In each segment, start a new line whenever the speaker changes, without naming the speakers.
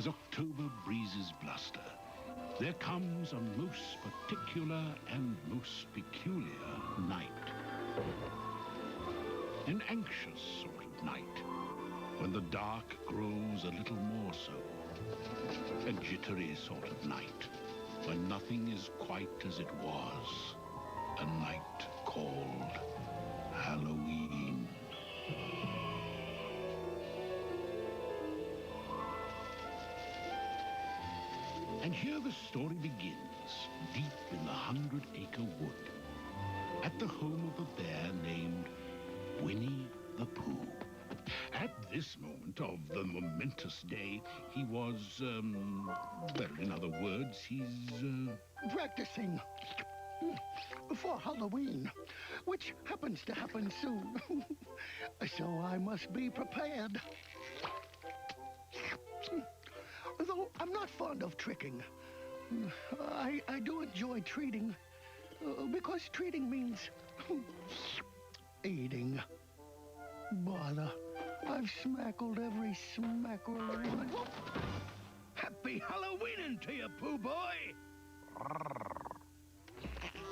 as October breezes bluster, there comes a most particular and most peculiar night. An anxious sort of night, when the dark grows a little more so. A jittery sort of night, when nothing is quite as it was. A night called Halloween. And here the story begins, deep in the 100-acre wood, at the home of a bear named Winnie the Pooh. At this moment of the momentous day, he was, well, in other words, he's,
practicing for Halloween, which happens to happen soon. So I must be prepared. Though I'm not fond of tricking. I do enjoy treating, because treating means eating. Bother, I've smackled every smackerel.
Happy Halloweening to you, Pooh boy!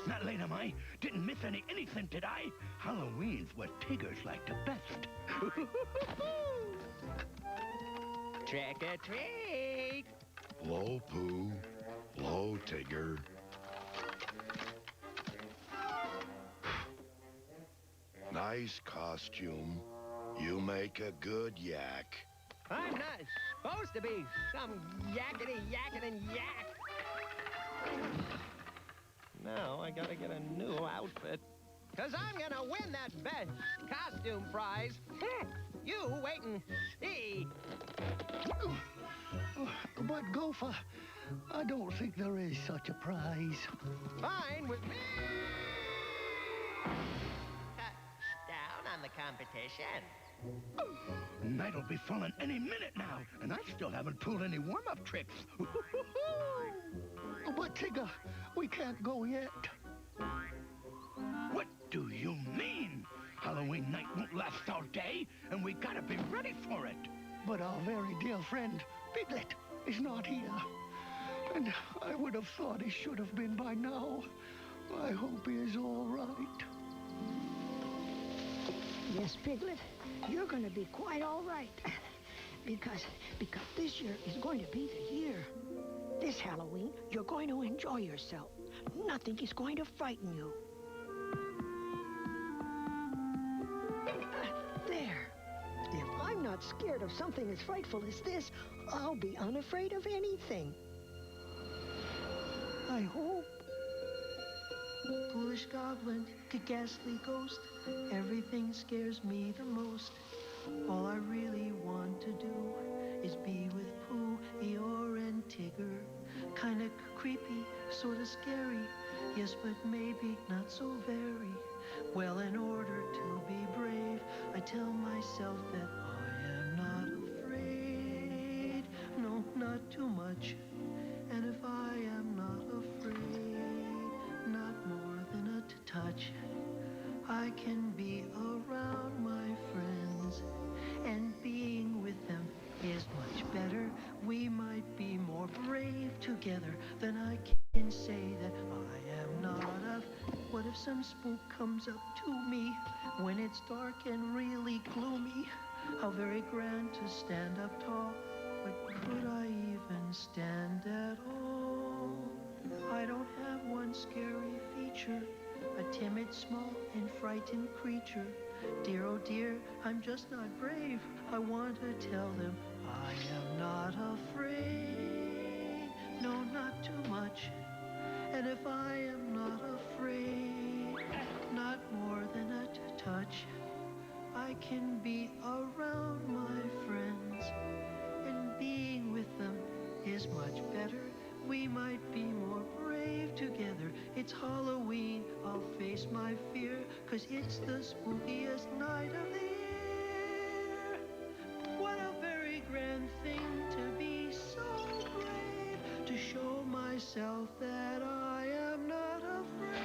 Not late, am I? Didn't miss anything, did I? Halloween's what Tiggers like the best.
Trick or treat!
Hello, Pooh. Hello, Tigger. Nice costume. You make a good yak.
I'm not supposed to be some yakety yak. Now I gotta get a new outfit. 'Cause I'm gonna win that best costume prize. You wait and see.
But, Gopher, I don't think there is such a prize.
Fine with me. Touchdown on the competition.
Night'll be falling any minute now, and I still haven't pulled any warm-up tricks.
But, Tigger, we can't go yet.
What do you mean? Halloween night won't last all day, and we gotta be ready for it.
But our very dear friend, Piglet, is not here. And I would have thought he should have been by now. I hope he is all right.
Yes, Piglet, you're going to be quite all right. because this year is going to be the year. This Halloween, you're going to enjoy yourself. Nothing is going to frighten you. There. If I'm not scared of something as frightful as this, I'll be unafraid of anything. I hope.
Foolish goblin, ghastly ghost, everything scares me the most. All I really want to do is be with Pooh, Eeyore, and Tigger. Kinda creepy, sorta scary, yes, but maybe not so very. Well, in order to be brave, I tell myself that I am not afraid. No, not too much. And if I am not afraid, not more than a touch, I can be around my friends, and being with them is much better. We might be more brave together than I can say that I am not of. What if some spook comes up to me when it's dark and really gloomy? How very grand to stand up tall, but could I even stand at all? I don't have one scary feature, a timid, small, and frightened creature. Dear, oh dear, I'm just not brave. I want to tell them I am not afraid. No, not too much. And if I am not afraid, not more than a touch, I can be around my friends, and being with them is much better. We might be more brave together. It's Halloween, I'll face my fear, 'cause it's the spookiest night of the year. What a very grand thing to be so brave, to show myself that I am not afraid.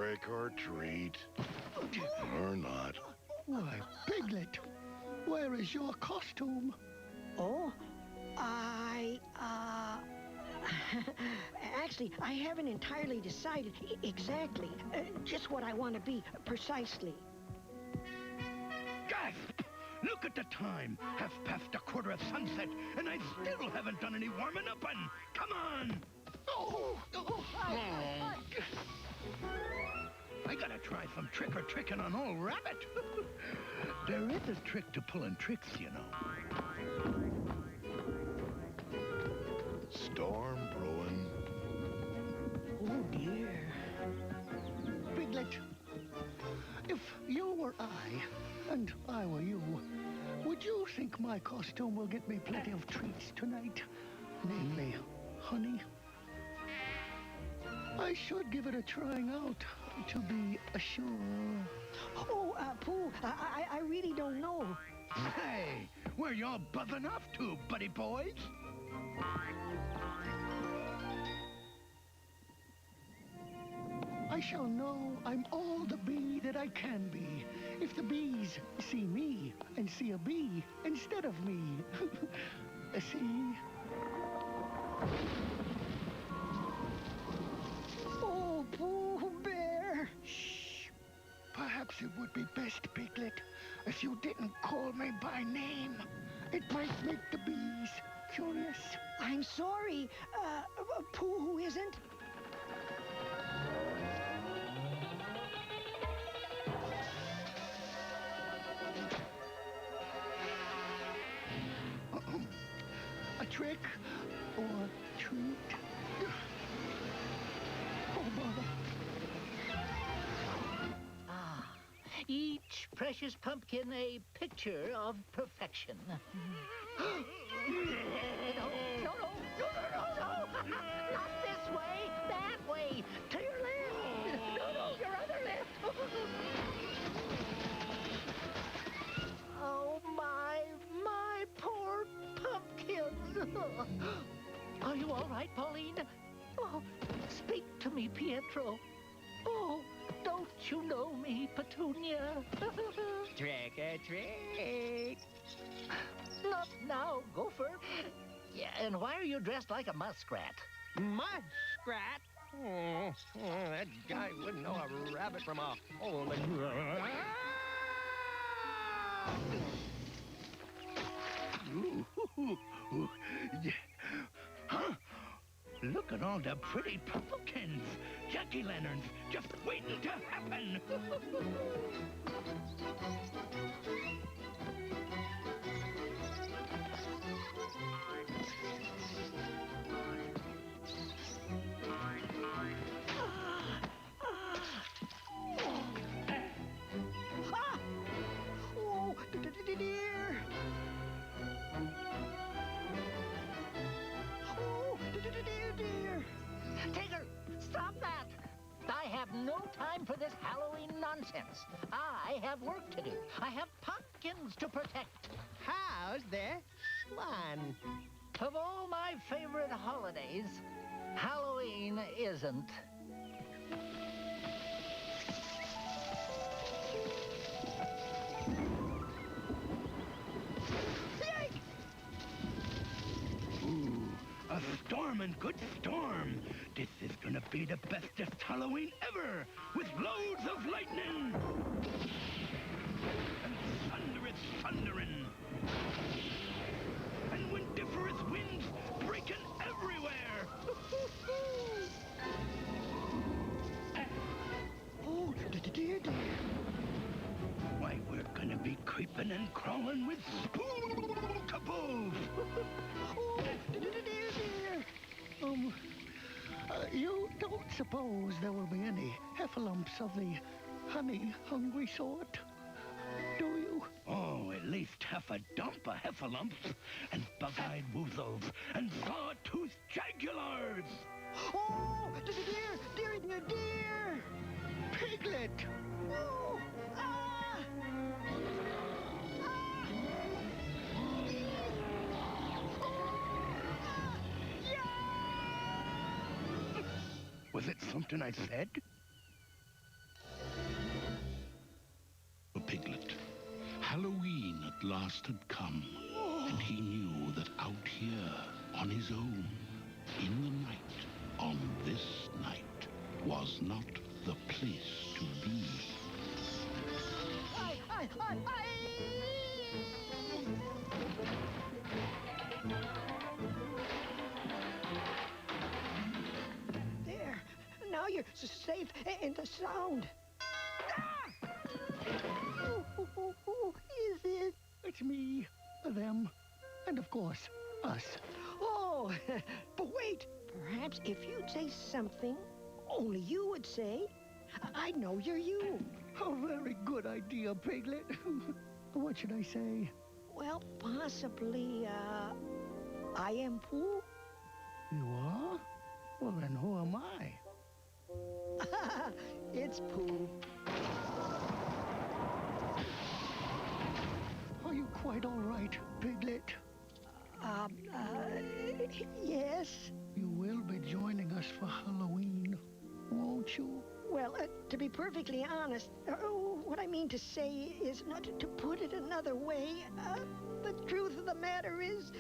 trick or treat. Or not.
Why, Piglet, where is your costume?
Oh, Actually, I haven't entirely decided exactly just what I want to be precisely.
Gasp! Look at the time. Half past a quarter of sunset, and I still haven't done any warming up on. Come on! I gotta try some trick-or-tricking on old Rabbit. There is a trick to pulling tricks, you know.
Storm brewing.
Oh, dear.
Piglet, if you were I, and I were you, would you think my costume will get me plenty of treats tonight? Namely, honey. I should give it a trying out to be sure.
Oh, Pooh, I really don't know.
Hey, where y'all buzzing off to, buddy boys?
I shall know I'm all the bee that I can be if the bees see me and see a bee instead of me. See?
Oh, Pooh Bear.
Shh. Perhaps it would be best, Piglet, if you didn't call me by name. It might make the bees curious.
I'm sorry, Pooh who isn't.
A trick or treat? Oh, bother.
Each precious pumpkin a picture of perfection. No. Not this way, that way. To your left. No, your other left. Oh, my poor pumpkins. Are you all right, Pauline? Oh, speak to me, Pietro. Oh, don't you know me, Petunia?
Trick or treat.
Not now, Gopher. Yeah, and why are you dressed like a muskrat?
Muskrat? That guy wouldn't know a rabbit from a hole in...
Yeah. Huh? Look at all the pretty pumpkins. Jack-o'-lanterns just waiting to happen.
Oh, dear. Oh, dear.
Tigger, stop that! I have no time for this Halloween nonsense. I have work to do. I have pumpkins to protect.
How's this one?
Of all my favorite holidays, Halloween isn't.
Ooh, a storm and good storm. This is gonna be the bestest Halloween ever, with loads of lightning. And thunder is thundering. And windiferous winds breaking everywhere.
Oh, dear.
Why, we're gonna be creeping and crawling with spookables.
Oh, dear. You don't suppose there will be any heffalumps of the honey-hungry sort, do you?
Oh, at least half a dump of heffalumps, and bug-eyed woozles, and saw-toothed jagulars.
Oh, dear.
Piglet!
Oh,
Was it something I said?
last had come, and he knew that out here, on his own, in the night, on this night, was not the place to be.
There. Now you're safe in the sound. Ah! Who is it?
It's me, them, and of course, us.
Oh, but wait. Perhaps if you'd say something only you would say, I'd know you're you.
A very good idea, Piglet. What should I say?
Well, possibly, I am Pooh.
You are? Well, then who am I?
It's Pooh.
Are you quite all right, Piglet?
Yes.
You will be joining us for Halloween, won't you?
Well, to be perfectly honest, what I mean to say is, not to put it another way, the truth of the matter is,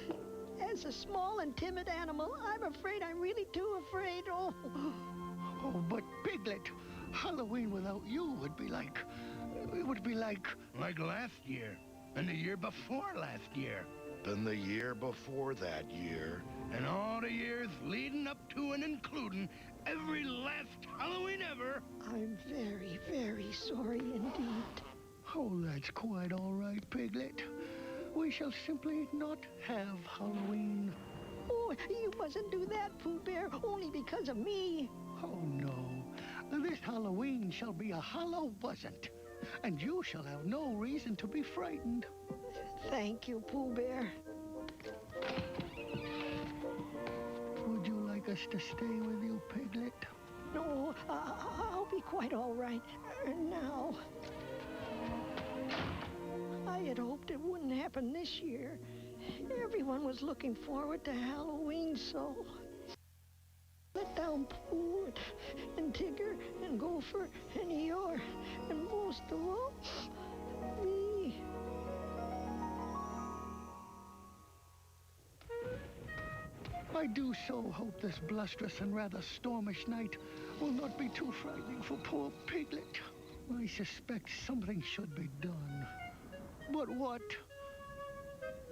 as a small and timid animal, I'm afraid I'm really too afraid. Oh,
but Piglet, Halloween without you would be like... It would be like...
Like last year, and the year before last year.
Then the year before that year.
And all the years leading up to and including every last Halloween ever.
I'm very, very sorry indeed.
Oh, that's quite all right, Piglet. We shall simply not have Halloween.
Oh, you mustn't do that, Pooh Bear, only because of me.
Oh, no. This Halloween shall be a Hallow-wasn't, and you shall have no reason to be frightened.
Thank you, Pooh Bear.
Would you like us to stay with you, Piglet?
No, I'll be quite all right now. I had hoped it wouldn't happen this year. Everyone was looking forward to Halloween, so... Let down Pooh and Tigger and Gopher and Eeyore and most of all, me.
I do so hope this blusterous and rather stormish night will not be too frightening for poor Piglet. I suspect something should be done. But what?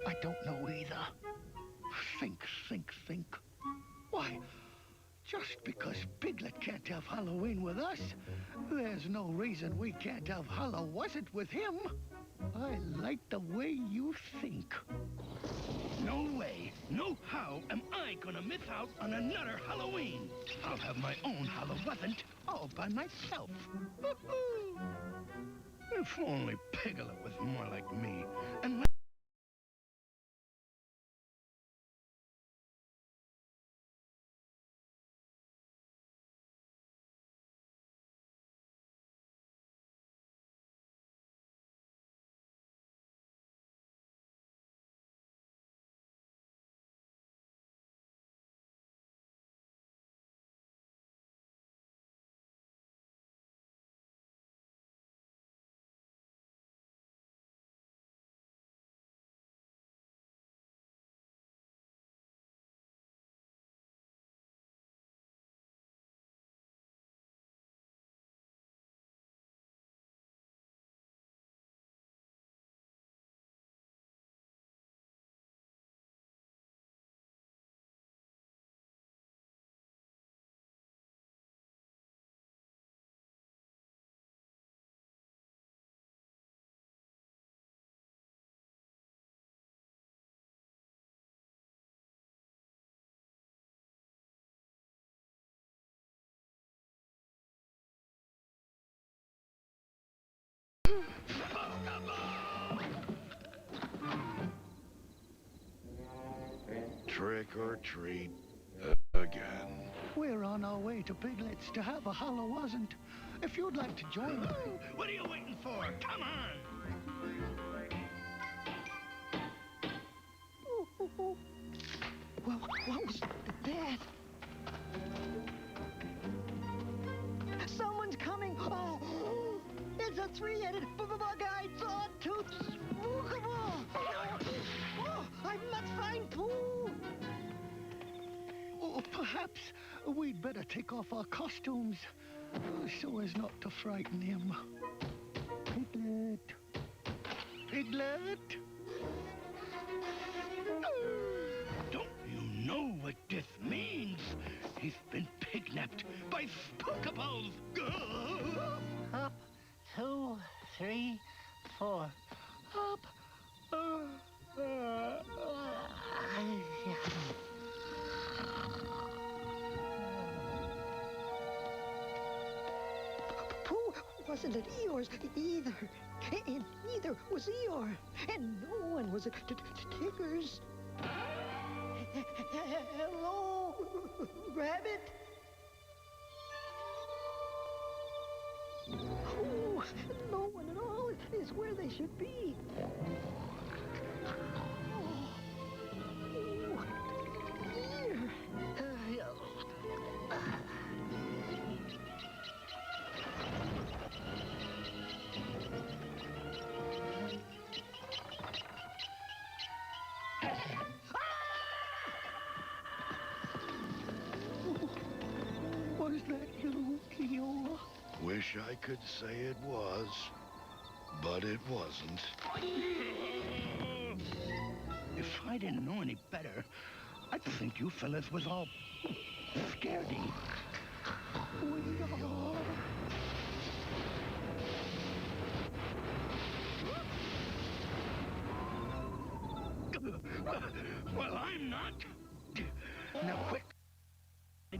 I don't know either. Think. Why, just because Piglet can't have Halloween with us, there's no reason we can't have Hallow-wasn't with him. I like the way you think.
No way, no how am I gonna miss out on another Halloween. I'll have my own Hallow-wasn't all by myself. If only Piglet was more like me and
Trick or treat again.
We're on our way to Piglet's to have a Hallow-wasn't. If you'd like to join us...
What are you waiting for? Come on!
Well, what was that? Someone's coming! Oh, it's a three-headed bug-eyed sawtooth spookable. Oh, I must find Pooh.
Oh, perhaps we'd better take off our costumes so as not to frighten him. Piglet. Piglet.
Don't you know what this means? He's been pignapped by spookables.
Up, 2, 3, 4. Up.
Pooh wasn't at Eeyore's either. And neither was Eeyore. And no one was at Tigger's. Hello, Rabbit? Oh, no one at all is where they should be. Here.
Was that you, Eeyore?
Wish I could say it was, but it wasn't.
If I didn't know any better, I'd think you fellas was all scaredy.
We are.
Well, I'm not. Now, quick,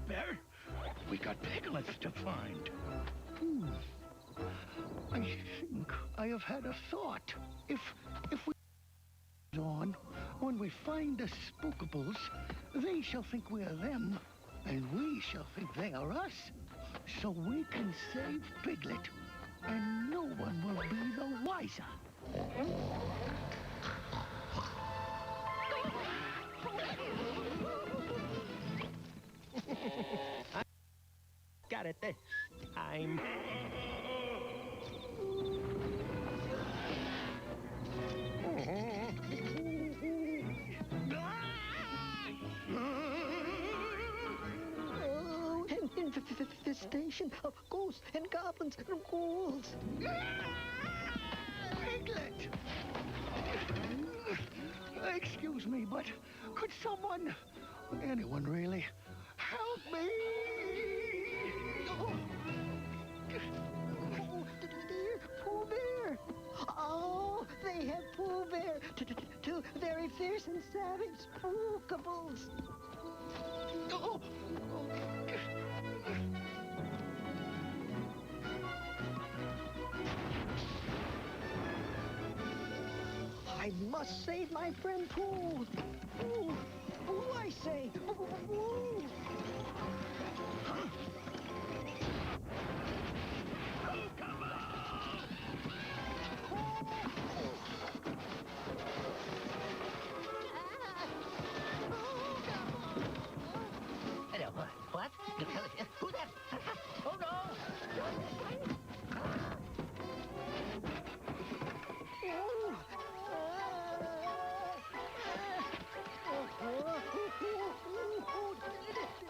Bear. We got Piglets to find.
I think I have had a thought. If we on, when we find the spookables, they shall think we are them, and we shall think they are us. So we can save Piglet, and no one will be the wiser.
Got it this time.
Oh, an infestation of ghosts and goblins and ghouls.
Piglet! Excuse me, but could someone, anyone really, help me?
Oh, dear Pooh Bear. Oh, they have Pooh Bear. Two very fierce and savage spookables.
Oh.
I must save my friend Pooh. Pooh, Pooh, I say. Pooh.
Hello, what? Who that? Oh, no!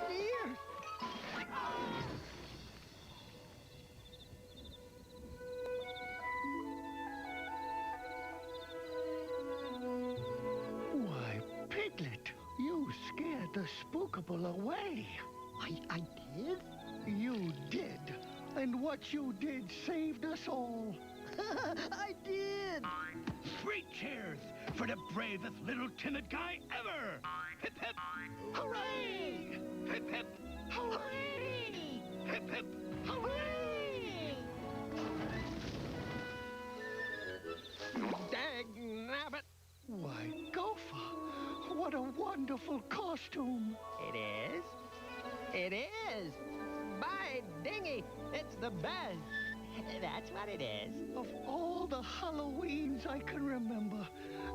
Dear.
Why, Piglet, you scared the spookable away.
I did?
You did. And what you did saved us all.
I did.
3 cheers for the bravest little timid guy ever. Hip, hip.
Hooray!
Hip, hip.
Hooray!
Hip, hip.
Hooray!
Dang nabbit.
Why, Gopher, what a wonderful costume.
It is. It is. By dingy, it's the best. That's what it is.
Of all the Halloweens I can remember,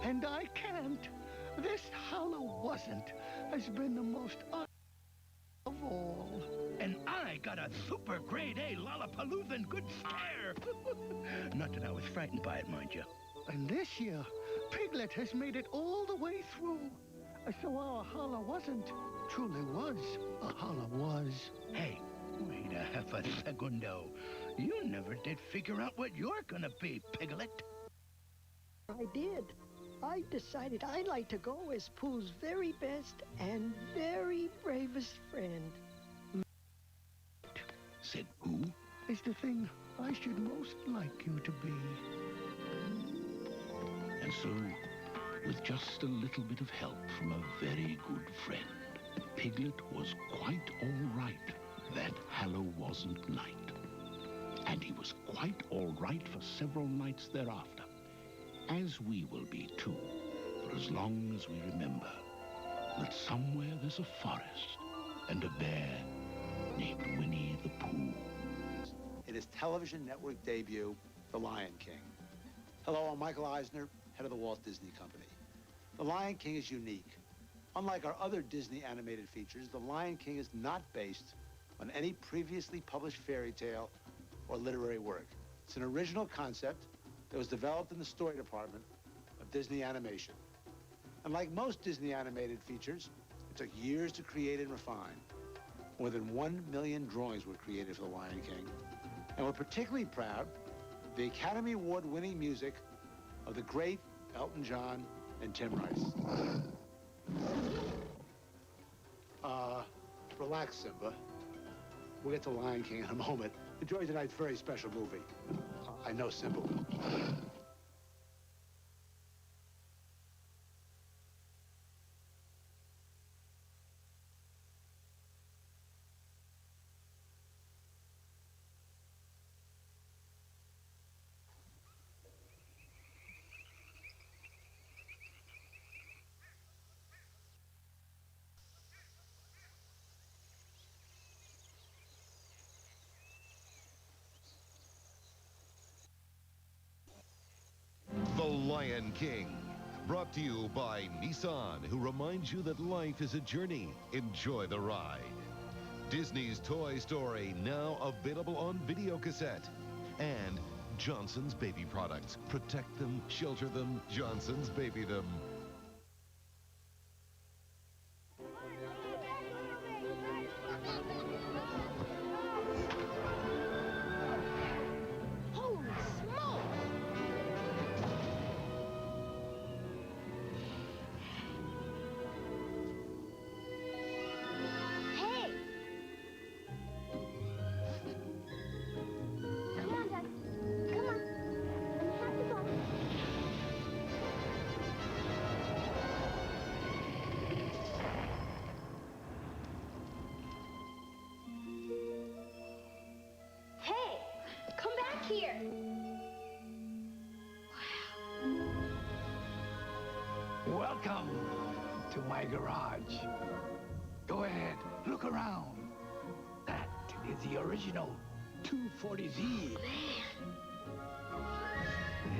and I can't, this Hallow wasn't, has been the most of all.
And I got a super grade A Lollapaloozan good scare. Not that I was frightened by it, mind you.
And this year, Piglet has made it all the way through. So our holler wasn't, truly was, a holler was.
Hey, wait a half a segundo. You never did figure out what you're gonna be, Piglet.
I did. I decided I'd like to go as Pooh's very best and very bravest friend.
Said who?
Is the thing I should most like you to be.
And so, with just a little bit of help from a very good friend, Piglet was quite all right that Hallow wasn't night. And he was quite all right for several nights thereafter, as we will be too, for as long as we remember that somewhere there's a forest and a bear named Winnie the Pooh.
In his television network debut, The Lion King. Hello, I'm Michael Eisner, head of the Walt Disney Company. The Lion King is unique. Unlike our other Disney animated features, The Lion King is not based on any previously published fairy tale or literary work. It's an original concept that was developed in the story department of Disney Animation. Unlike most Disney animated features, it took years to create and refine. More than 1 million drawings were created for The Lion King. And we're particularly proud of the Academy Award-winning music of the great Elton John and Tim Rice. Relax, Simba. We'll get to Lion King in a moment. Enjoy tonight's very special movie. I know Simba will.
The Lion King, brought to you by Nissan, who reminds you that life is a journey. Enjoy the ride. Disney's Toy Story, now available on videocassette. And Johnson's Baby Products. Protect them, shelter them, Johnson's Baby them.
Here.
Welcome to my garage. Go ahead, look around. That is the original 240Z.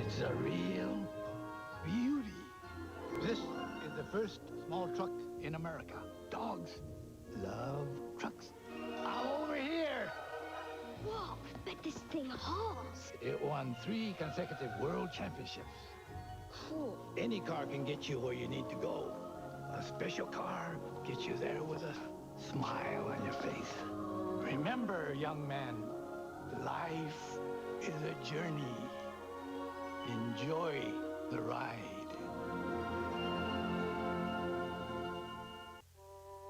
It's a real beauty. This is the first small truck in America. Dogs love trucks. Over here.
Whoa, but this thing hauls.
It won 3 consecutive world championships.
Cool.
Any car can get you where you need to go. A special car gets you there with a smile on your face. Remember, young man, life is a journey. Enjoy the ride.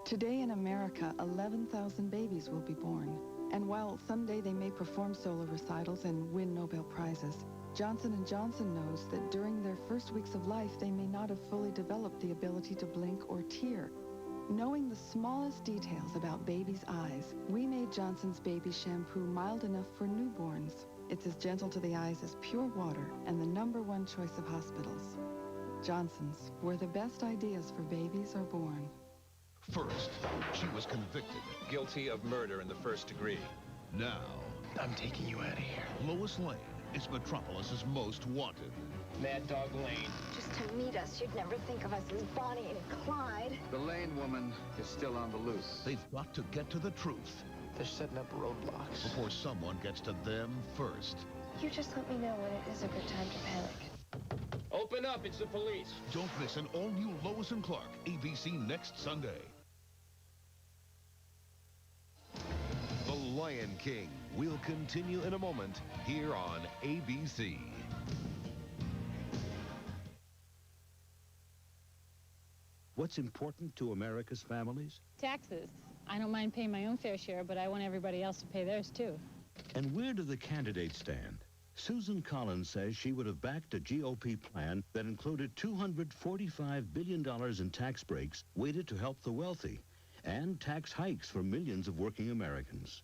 Today in America, 11,000 babies will be born. And while someday they may perform solo recitals and win Nobel Prizes, Johnson & Johnson knows that during their first weeks of life, they may not have fully developed the ability to blink or tear. Knowing the smallest details about babies' eyes, we made Johnson's Baby Shampoo mild enough for newborns. It's as gentle to the eyes as pure water and the #1 choice of hospitals. Johnson's, where the best ideas for babies are born.
First, she was convicted.
Guilty of murder in the 1st degree.
Now,
I'm taking you out of here.
Lois Lane is Metropolis's most wanted.
Mad Dog Lane.
Just to meet us, you'd never think of us as Bonnie and Clyde.
The Lane woman is still on the loose.
They've got to get to the truth.
They're setting up roadblocks.
Before someone gets to them first.
You just let me know when it is a good time to panic.
Open up, it's the police.
Don't miss an all-new Lois and Clark, ABC next Sunday.
The Lion King will continue in a moment here on ABC.
What's important to America's families?
Taxes. I don't mind paying my own fair share, but I want everybody else to pay theirs, too.
And where do the candidates stand? Susan Collins says she would have backed a GOP plan that included $245 billion in tax breaks weighted to help the wealthy and tax hikes for millions of working Americans.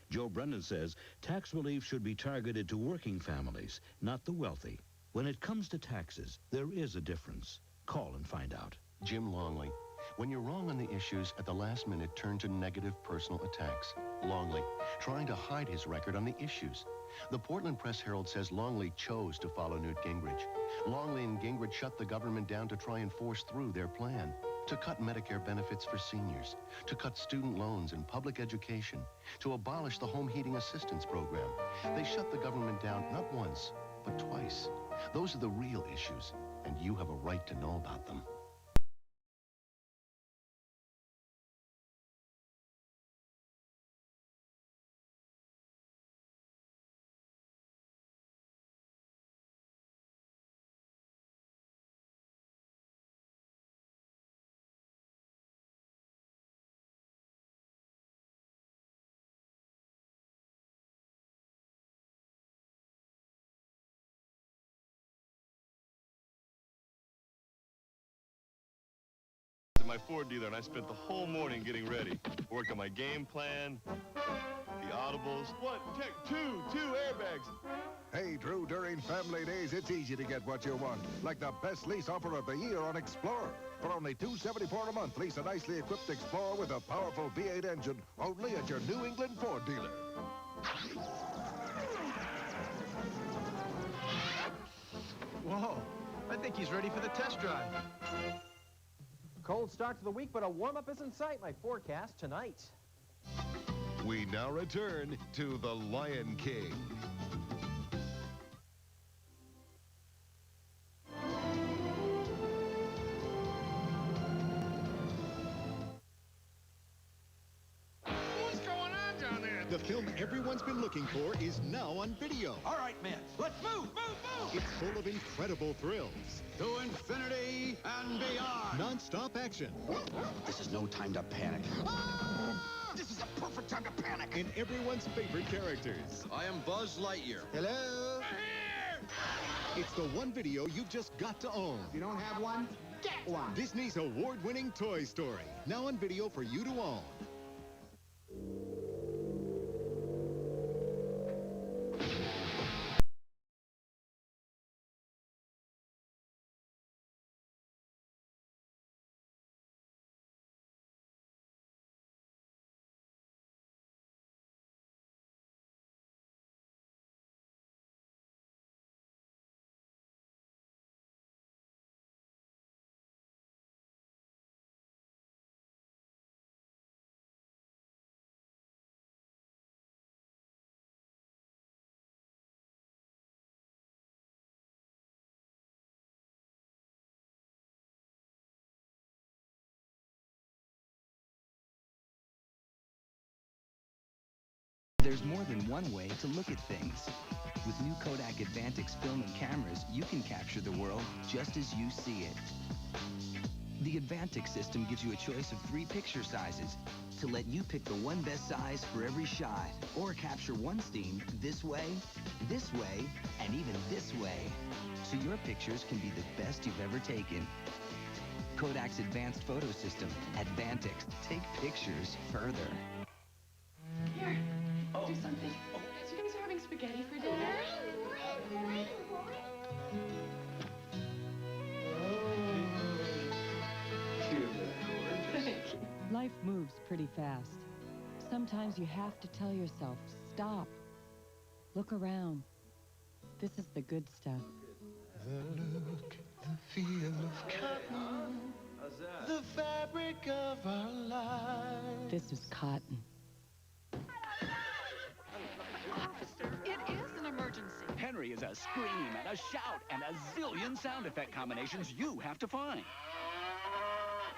Joe Brennan says tax relief should be targeted to working families, not the wealthy. When it comes to taxes, there is a difference. Call and find out.
Jim Longley. When you're wrong on the issues, at the last minute turn to negative personal attacks. Longley, trying to hide his record on the issues. The Portland Press-Herald says Longley chose to follow Newt Gingrich. Longley and Gingrich shut the government down to try and force through their plan. To cut Medicare benefits for seniors, to cut student loans and public education, to abolish the home heating assistance program. They shut the government down not once, but twice. Those are the real issues, and you have a right to know about them.
My Ford dealer, and I spent the whole morning getting ready. Worked on my game plan, the audibles. One, check, two airbags.
Hey, Drew, during family days, it's easy to get what you want. Like the best lease offer of the year on Explorer. For only $274 a month, lease a nicely equipped Explorer with a powerful V8 engine, only at your New England Ford dealer.
Whoa, I think he's ready for the test drive.
Cold start to the week, but a warm-up is in sight. My forecast tonight.
We now return to The Lion King.
What's going on down there? The film everyone's been looking for is now on video.
All right, men, let's move!
It's full of incredible thrills.
To infinity and beyond!
Non-stop action.
This is no time to panic. This is the perfect time to panic!
And everyone's favorite characters.
I am Buzz Lightyear.
Hello? It's the one video you've just got to own.
If you don't have one, get one!
Disney's award-winning Toy Story. Now on video for you to own.
There's more than one way to look at things. With new Kodak Advantix film and cameras, you can capture the world just as you see it. The Advantix system gives you a choice of 3 picture sizes to let you pick the one best size for every shot, or capture one scene this way, and even this way, so your pictures can be the best you've ever taken. Kodak's advanced photo system, Advantix, take pictures further.
Here, do something. So you guys are having spaghetti for dinner?
Life moves pretty fast. Sometimes you have to tell yourself, stop. Look around. This is the good stuff.
The look, the feel of cotton, the fabric of our lives.
This is cotton.
emergency. Henry is a scream and a shout and a zillion sound effect combinations you have to find.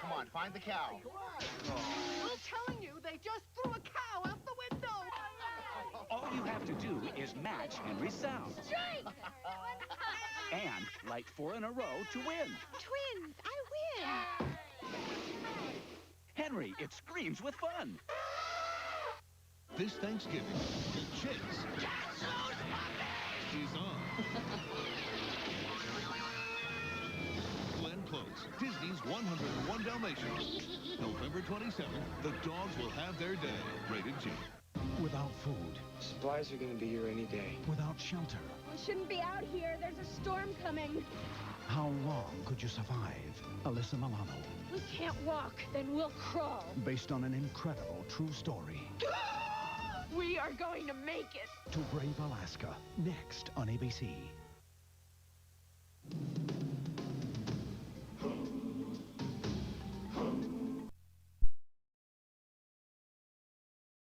Come on, find the cow.
I'm telling you, they just threw a cow out the window.
All you have to do is match Henry's sound.
Strike!
And light 4 in a row to win.
Twins, I win.
Henry, it screams with fun.
This Thanksgiving, the chase is on. Glenn Close, Disney's 101 Dalmatians. November 27th, the dogs will have their day. Rated G.
Without food.
Supplies are going to be here any day.
Without shelter.
We shouldn't be out here. There's a storm coming.
How long could you survive? Alyssa Milano.
We can't walk, then we'll crawl.
Based on an incredible true story.
We are going to make it.
To Brave Alaska. Next on ABC.